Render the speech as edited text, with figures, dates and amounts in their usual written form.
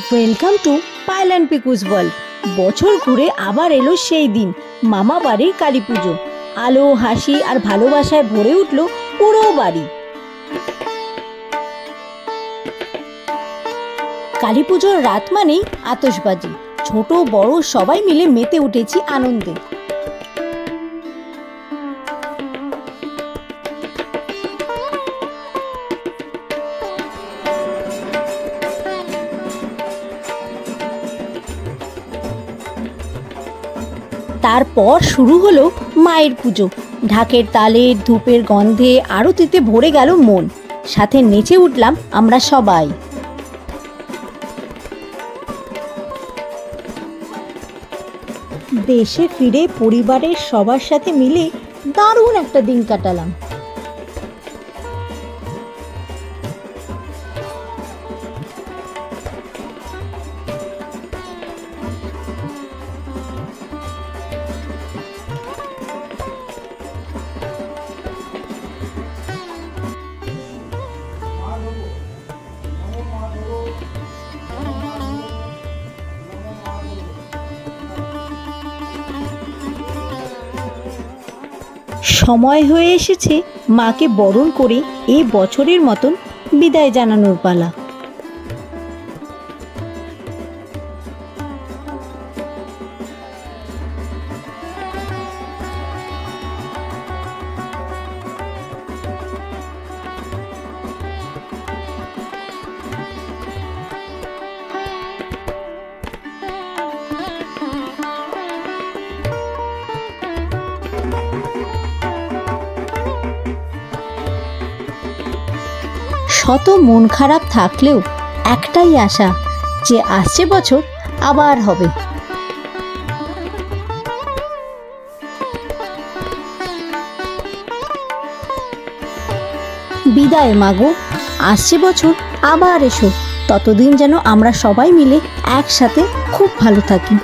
Welcome to Payel and পিকুস world. বছর ঘুরে আবার এলো সেই দিন, মামা বাড়ির কালী পুজো। আলো, হাসি আর ভালোবাসায় ভরে উঠল পুরো বাড়ি। কালী পুজোর রাত মানেই আতশবাজি। ছোট বড় সবাই মিলে মেতে উঠেছি আনন্দে। তারপর শুরু হলো মায়ের পুজো। ঢাকের তালে, ধূপের গন্ধে, আরতিতে ভরে গেল মন। সাথে নেচে উঠলাম আমরা সবাই। দেশে ফিরে পরিবারের সবার সাথে মিলে দারুণ একটা দিন কাটালাম। সময় হয়ে এসেছে মাকে বরণ করে এই বছরের মতন বিদায় জানানোর পালা। শত মন খারাপ থাকলেও একটাই আশা, যে আসছে বছর আবার হবে। বিদায় মাগো, আসছে বছর আবার এসো। ততদিন যেন আমরা সবাই মিলে একসাথে খুব ভালো থাকি।